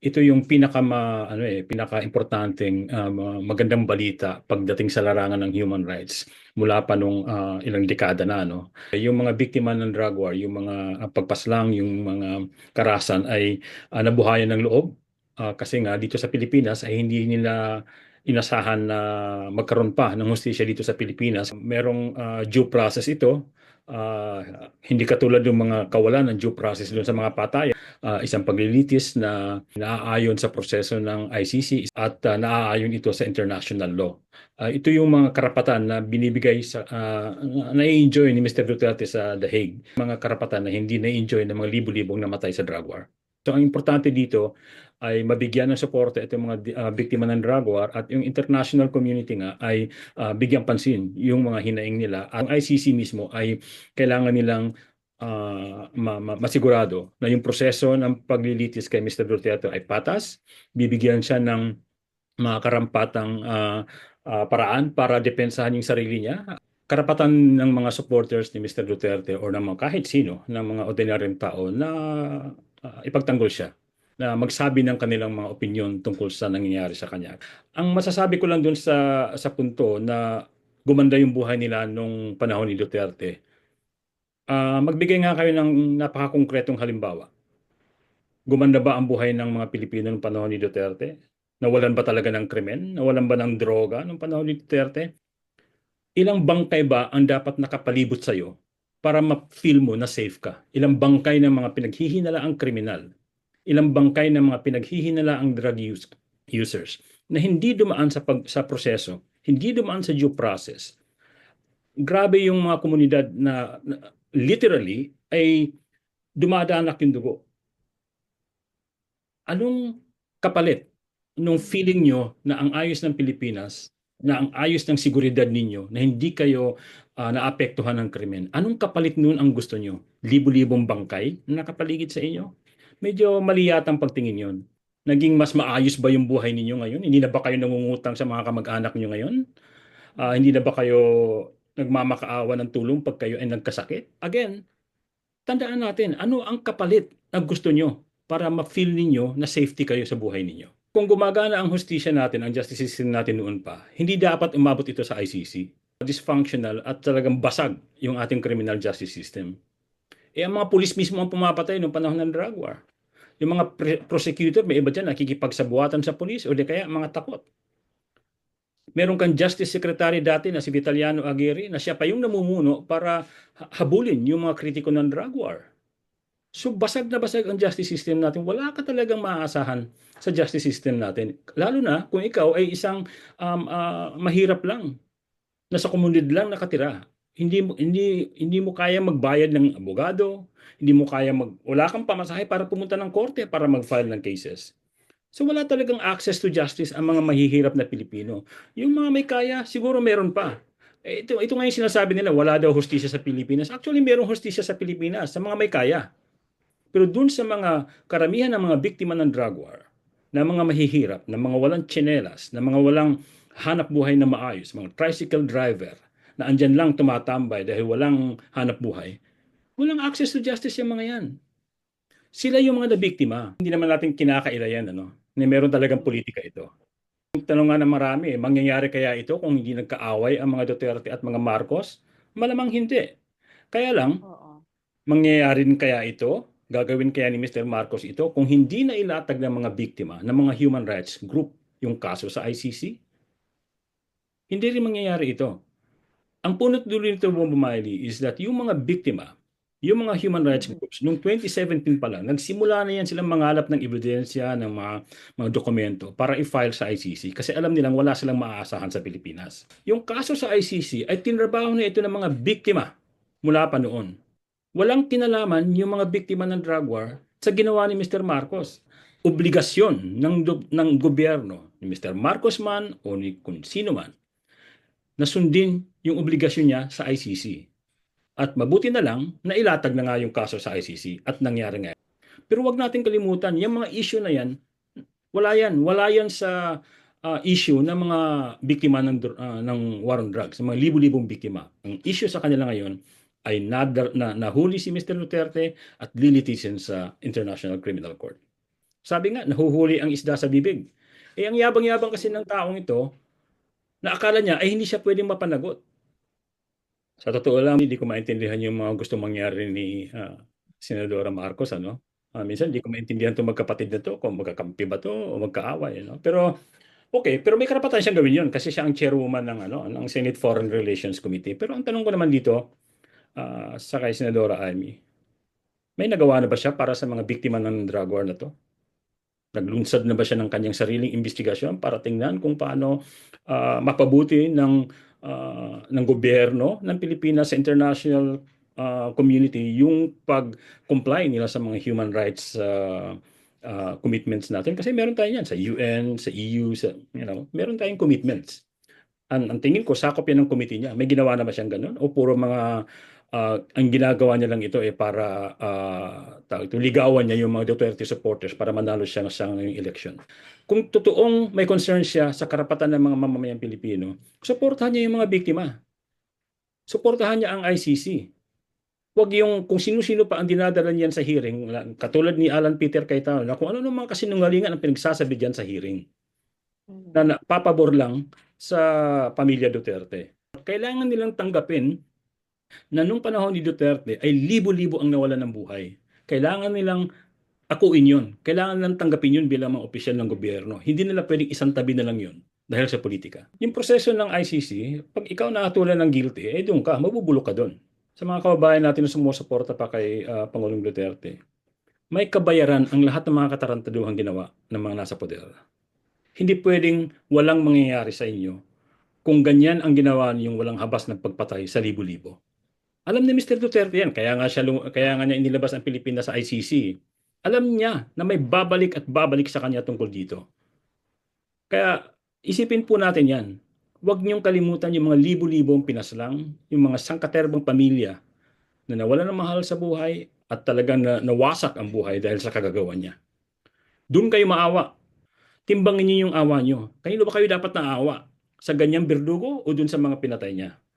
ito yung pinaka-importanteng magandang balita pagdating sa larangan ng human rights mula pa nung ilang dekada na, no. Yung mga biktima ng drug war, yung mga pagpaslang, yung mga karahasan ay nabuhayan ng loob. Kasi nga dito sa Pilipinas ay hindi nila inasahan na magkaroon pa ng hustisya dito sa Pilipinas. Merong due process ito. Hindi katulad ng mga kawalan ng due process doon sa mga patay, isang paglilitis na naaayon sa proseso ng ICC at naaayon ito sa international law. Ito yung mga karapatan na binibigay sa na-enjoy ni Mr. Duterte sa The Hague. Mga karapatan na hindi na-enjoy ng mga libu-libong namatay sa drug war. So ang importante dito ay mabigyan ng suporta itong mga biktima ng drug war at yung international community nga ay bigyang pansin yung mga hinaing nila. Ang ICC mismo ay kailangan nilang masigurado na yung proseso ng paglilitis kay Mr. Duterte ay patas, bibigyan siya ng mga karampatang paraan para depensahan yung sarili niya. Karapatan ng mga supporters ni Mr. Duterte o ng mga kahit sino, ng mga ordinaryong tao na ipagtanggol siya, na magsabi ng kanilang mga opinyon tungkol sa nangyayari sa kanya. Ang masasabi ko lang dun sa punto na gumanda yung buhay nila nung panahon ni Duterte. Magbigay nga kayo ng napakakongkretong halimbawa. Gumanda ba ang buhay ng mga Pilipino noong panahon ni Duterte? Nawalan ba talaga ng krimen? Nawalan ba ng droga noong panahon ni Duterte? Ilang bangkay ba ang dapat nakapalibot sa'yo para ma-feel mo na safe ka? Ilang bangkay ng mga pinaghihinalaang kriminal? Ilang bangkay ng mga pinaghihinalaang drug users na hindi dumaan sa proseso, hindi dumaan sa due process? Grabe yung mga komunidad na literally ay dumadanak yung dugo. Anong kapalit nung feeling nyo na ang ayos ng Pilipinas, na ang ayos ng seguridad ninyo, na hindi kayo naapektuhan ng krimen? Anong kapalit nun ang gusto nyo? Libu-libong bangkay na nakapaligid sa inyo? Medyo mali yatang pagtingin yon. Naging mas maayos ba yung buhay ninyo ngayon? Hindi na ba kayo nangungutang sa mga kamag-anak nyo ngayon? Hindi na ba kayo nagmamakaawa ng tulong pag kayo ay nagkasakit? Again, tandaan natin, ano ang kapalit na gusto nyo para ma-feel ninyo na safety kayo sa buhay ninyo? Kung gumagana ang hustisya natin, ang justice system natin noon pa, hindi dapat umabot ito sa ICC. Dysfunctional at talagang basag yung ating criminal justice system. Ang mga pulis mismo ang pumapatay noong panahon ng drug war. Yung mga prosecutor, may iba dyan nakikipagsabuatan sa pulis o di kaya mga takot. Meron kang Justice Secretary dati na si Vitaliano Aguirre na siya pa yung namumuno para habulin yung mga kritiko ng drug war. So basag na basag ang justice system natin. Wala ka talagang maaasahan sa justice system natin. Lalo na kung ikaw ay isang mahirap lang, nasa komunidad lang nakatira. Hindi mo kaya magbayad ng abogado, hindi mo kaya wala kang pamasahe para pumunta ng korte para mag-file ng cases. So wala talagang access to justice ang mga mahihirap na Pilipino. Yung mga may kaya, siguro meron pa. Ito nga yung sinasabi nila, wala daw hustisya sa Pilipinas. Actually, merong hustisya sa Pilipinas, sa mga may kaya. Pero dun sa mga karamihan ng mga biktima ng drug war, na mga mahihirap, na mga walang tsinelas, na mga walang hanap buhay na maayos, mga tricycle driver, na andyan lang tumatambay dahil walang hanap buhay, walang access to justice yung mga yan. Sila yung mga nabiktima. Hindi naman natin kinakaila yan, na meron talagang politika ito. Yung tanong nga na marami, mangyayari kaya ito kung hindi nagkaaway ang mga Duterte at mga Marcos? Malamang hindi. Kaya lang, Oo. mangyayari rin kaya ito? Gagawin kaya ni Mr. Marcos ito kung hindi na ilatag ng mga biktima, ng mga human rights group yung kaso sa ICC? Hindi rin mangyayari ito. Ang punot dulo nito, Bumaili, is that yung mga biktima, yung mga human rights Mhm. groups, noong 2017 pa lang, nagsimula na yan silang mangalap ng ebidensya, ng mga dokumento para i-file sa ICC kasi alam nilang wala silang maaasahan sa Pilipinas. Yung kaso sa ICC ay tinrabaho na ito ng mga biktima mula pa noon. Walang kinalaman yung mga biktima ng drug war sa ginawa ni Mr. Marcos. Obligasyon ng gobyerno ni Mr. Marcos man o ni kung sino man na sundin yung obligasyon niya sa ICC. At mabuti na lang na ilatag na nga yung kaso sa ICC at nangyari nga. Pero wag natin kalimutan, yung mga issue na yan, wala yan sa issue ng mga biktima ng war on drugs, mga libu-libong biktima. Ang issue sa kanila ngayon ay nahuli si Mr. Duterte at lilitisin sa International Criminal Court. Sabi nga, nahuhuli ang isda sa bibig. Eh, ang yabang-yabang kasi ng taong ito, na akala niya ay hindi siya pwedeng mapanagot. Sa totoo lang, hindi ko maintindihan yung mga gusto mangyari ni Senadora Marcos, ano? Minsan hindi ko maintindihan itong magkapatid na to, kung magkakampi ba to o magkaaway, ano? Pero okay, pero may karapatan siyang gawin yun kasi siya ang chairwoman ng ng Senate Foreign Relations Committee. Pero ang tanong ko naman dito, sa kay Senadora Amy, may nagawa na ba siya para sa mga biktima ng drug war na to? Naglunsad na ba siya ng kanyang sariling investigasyon para tingnan kung paano mapabuti ng gobyerno ng Pilipinas sa international community yung pag-comply nila sa mga human rights commitments natin? Kasi meron tayo yan sa UN, sa EU, meron tayong commitments. Ang tingin ko, sakop yan ng committee niya. May ginawa na ba siyang ganun? O puro mga, ang ginagawa niya lang ito para tawag ito, ligawan niya yung mga Duterte supporters para manalo siya sa ngayong election. Kung totoong may concern siya sa karapatan ng mga mamamayang Pilipino, suportahan niya yung mga biktima. Suportahan niya ang ICC. Huwag yung kung sino-sino pa ang dinadala niyan sa hearing, katulad ni Alan Peter Cayetano, na kung ano naman kasinungalingan ang pinagsasabi diyan sa hearing na papabor lang sa pamilya Duterte. Kailangan nilang tanggapin na nung panahon ni Duterte ay libo-libo ang nawalan ng buhay. Kailangan nilang akuin yun. Kailangan nilang tanggapin yun bilang mga opisyal ng gobyerno. Hindi nila pwedeng isang tabi na lang yun dahil sa politika. Yung proseso ng ICC, pag ikaw nakatulan ng guilty, eh doon ka, mabubulok ka doon. Sa mga kababayan natin na sumusuporta pa kay Pangulong Duterte, may kabayaran ang lahat ng mga katarantaduhang ginawa ng mga nasa poder. Hindi pwedeng walang mangyayari sa inyo kung ganyan ang ginawa niyong walang habas ng pagpatay sa libo-libo. Alam ni Mr. Duterte yan, kaya nga niya inilabas ang Pilipinas sa ICC. Alam niya na may babalik at babalik sa kanya tungkol dito. Kaya isipin po natin yan. Huwag niyong kalimutan yung mga libo-libong pinaslang, yung mga sangkaterbang pamilya na nawalan ng mahal sa buhay at talagang nawasak ang buhay dahil sa kagagawa niya. Doon kayo maawa. Timbangin niyo yung awa niyo. Kanino ba kayo dapat naawa? Sa ganyang berdugo o dun sa mga pinatay niya?